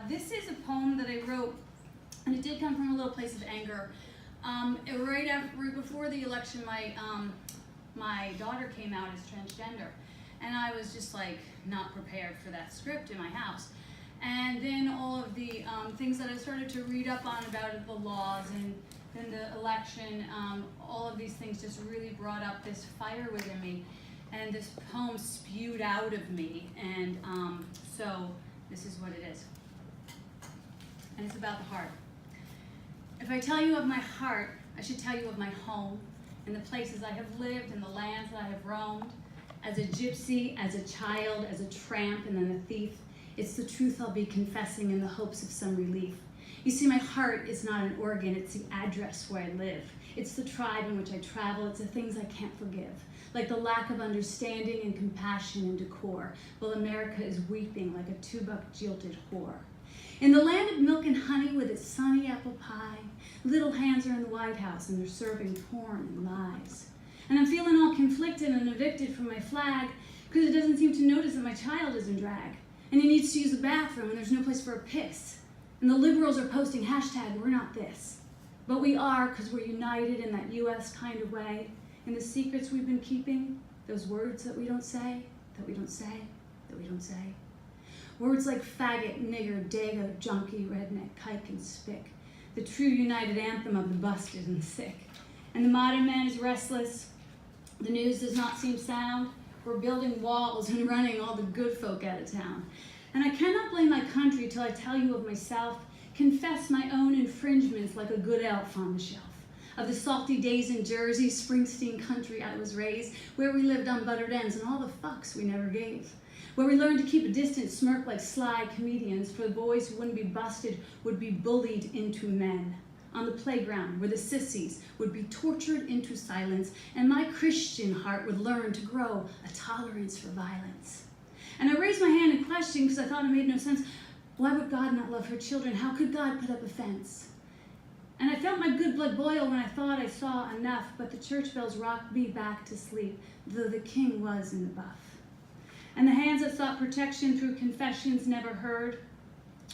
This is a poem that I wrote, and it did come from a little place of anger. Right before the election, my daughter came out as transgender, and I was just like not prepared for that script in my house. And then all of the things that I started to read up on about the laws and then the election, all of these things just really brought up this fire within me, and this poem spewed out of me, and so this is what it is. And it's about the heart. If I tell you of my heart, I should tell you of my home, and the places I have lived, and the lands that I have roamed, as a gypsy, as a child, as a tramp, and then a thief. It's the truth I'll be confessing in the hopes of some relief. You see, my heart is not an organ, it's the address where I live. It's the tribe in which I travel, it's the things I can't forgive. Like the lack of understanding and compassion and decor, while America is weeping like a $2 jilted whore. In the land of milk and honey with its sunny apple pie, little hands are in the White House and they're serving porn and lies. And I'm feeling all conflicted and evicted from my flag because it doesn't seem to notice that my child is in drag. And he needs to use the bathroom and there's no place for a piss. And the liberals are posting hashtag, we're not this. But we are, because we're united in that US kind of way. And the secrets we've been keeping, those words that we don't say, that we don't say, that we don't say. Words like faggot, nigger, dago, junkie, redneck, kike, and spick. The true united anthem of the busted and sick. And the modern man is restless. The news does not seem sound. We're building walls and running all the good folk out of town. And I cannot blame my country till I tell you of myself, confess my own infringements like a good elf on the shelf. Of the salty days in Jersey, Springsteen country I was raised, where we lived on buttered ends and all the fucks we never gave. Where we learned to keep a distant smirk like sly comedians, for the boys who wouldn't be busted would be bullied into men. On the playground, where the sissies would be tortured into silence, and my Christian heart would learn to grow a tolerance for violence. And I raised my hand in question because I thought it made no sense. Why would God not love her children? How could God put up a fence? And I felt my good blood boil when I thought I saw enough, but the church bells rocked me back to sleep, though the king was in the buff. And the hands that sought protection through confessions never heard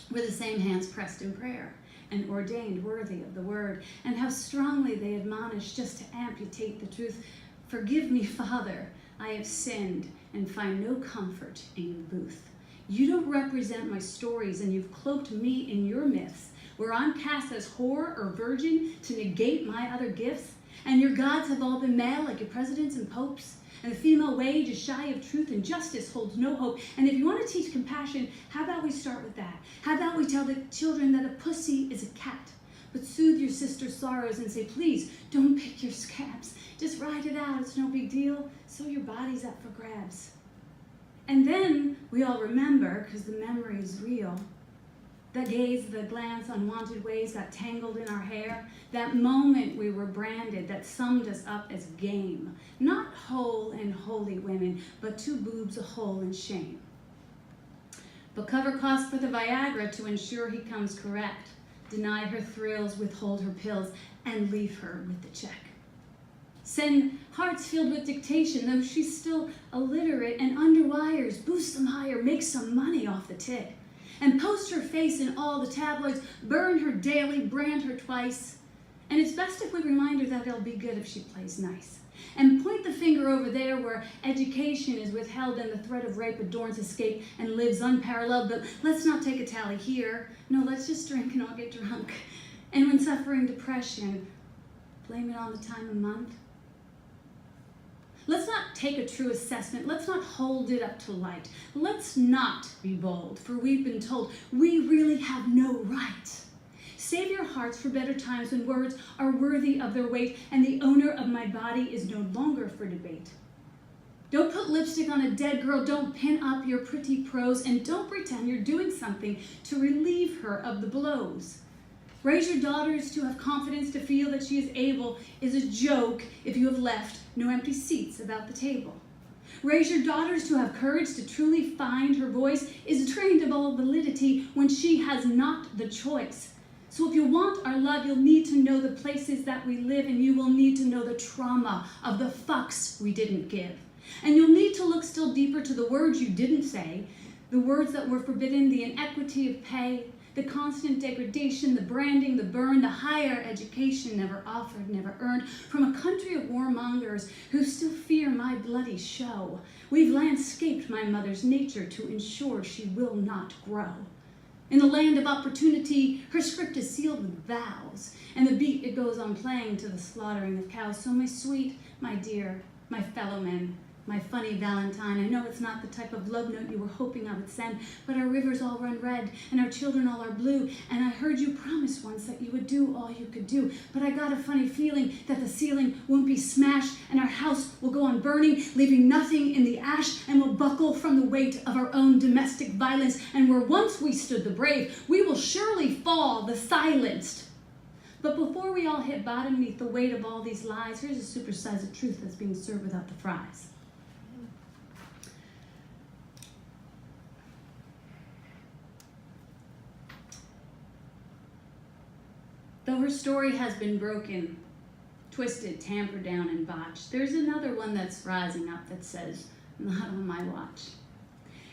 were the same hands pressed in prayer and ordained worthy of the word, and how strongly they admonished just to amputate the truth. Forgive me, Father, I have sinned and find no comfort in your booth. You don't represent my stories, and you've cloaked me in your myths, where I'm cast as whore or virgin to negate my other gifts, and your gods have all been male like your presidents and popes, and the female wage is shy of truth and justice holds no hope. And if you want to teach compassion, how about we start with that? How about we tell the children that a pussy is a cat, but soothe your sister's sorrows and say, please, don't pick your scabs. Just ride it out, it's no big deal. So your body's up for grabs. And then we all remember, because the memory is real, that gaze, the glance, unwanted ways got tangled in our hair, that moment we were branded that summed us up as game. Not whole and holy women, but two boobs a hole in shame. But cover costs for the Viagra to ensure he comes correct. Deny her thrills, withhold her pills, and leave her with the check. Send hearts filled with dictation, though she's still illiterate, and under wires, boost them higher, make some money off the tick. And post her face in all the tabloids, burn her daily, brand her twice. And it's best if we remind her that it'll be good if she plays nice. And point the finger over there where education is withheld and the threat of rape adorns escape and lives unparalleled. But let's not take a tally here. No, let's just drink and all get drunk. And when suffering depression, blame it on the time of month. Let's not take a true assessment. Let's not hold it up to light. Let's not be bold, for we've been told we really have no right. Save your hearts for better times when words are worthy of their weight and the owner of my body is no longer for debate. Don't put lipstick on a dead girl. Don't pin up your pretty prose, and don't pretend you're doing something to relieve her of the blows. Raise your daughters to have confidence to feel that she is able is a joke if you have left no empty seats about the table. Raise your daughters to have courage to truly find her voice is drained of all validity when she has not the choice. So if you want our love, you'll need to know the places that we live, and you will need to know the trauma of the fucks we didn't give. And you'll need to look still deeper to the words you didn't say, The words that were forbidden, the inequity of pay, the constant degradation, the branding, the burn, the higher education never offered, never earned, from a country of warmongers who still fear my bloody show. We've landscaped my mother's nature to ensure she will not grow. In the land of opportunity, her script is sealed with vows, and the beat it goes on playing to the slaughtering of cows. So my sweet, my dear, my fellow men, my funny Valentine, I know it's not the type of love note you were hoping I would send, but our rivers all run red, and our children all are blue, and I heard you promise once that you would do all you could do, but I got a funny feeling that the ceiling won't be smashed, and our house will go on burning, leaving nothing in the ash, and will buckle from the weight of our own domestic violence, and where once we stood the brave, we will surely fall the silenced. But before we all hit bottom beneath the weight of all these lies, here's a supersize of truth that's being served without the fries. Though her story has been broken, twisted, tampered down, and botched, there's another one that's rising up that says, not on my watch.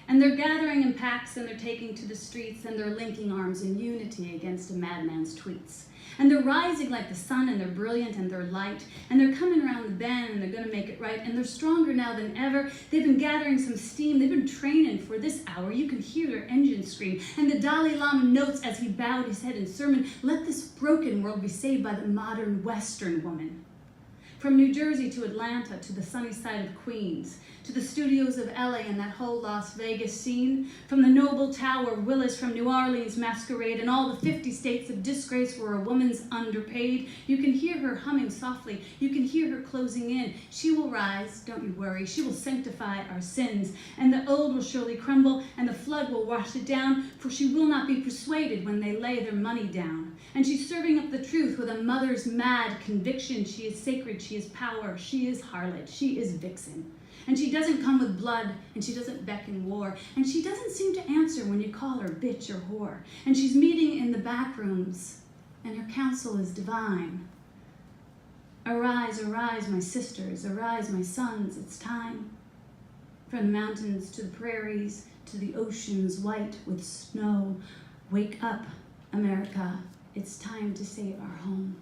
And they're gathering in packs, and they're taking to the streets, and they're linking arms in unity against a madman's tweets. And they're rising like the sun, and they're brilliant, and they're light, and they're coming around the bend, and they're gonna make it right, and they're stronger now than ever. They've been gathering some steam, they've been training for this hour. You can hear their engines scream, and the Dalai Lama notes as he bowed his head in sermon, let this broken world be saved by the modern Western woman. From New Jersey to Atlanta, to the sunny side of Queens, to the studios of LA and that whole Las Vegas scene, from the Noble Tower, Willis, from New Orleans Masquerade, and all the 50 states of disgrace where a woman's underpaid, you can hear her humming softly, you can hear her closing in. She will rise, don't you worry, she will sanctify our sins, and the old will surely crumble, and the flood will wash it down, for she will not be persuaded when they lay their money down. And she's serving up the truth with a mother's mad conviction. She is sacred, she is power, she is harlot, she is vixen. And she doesn't come with blood, and she doesn't beckon war, and she doesn't seem to answer when you call her bitch or whore. And she's meeting in the back rooms, and her counsel is divine. Arise, arise, my sisters, arise, my sons, it's time. From the mountains to the prairies, to the oceans white with snow, wake up, America, it's time to save our home.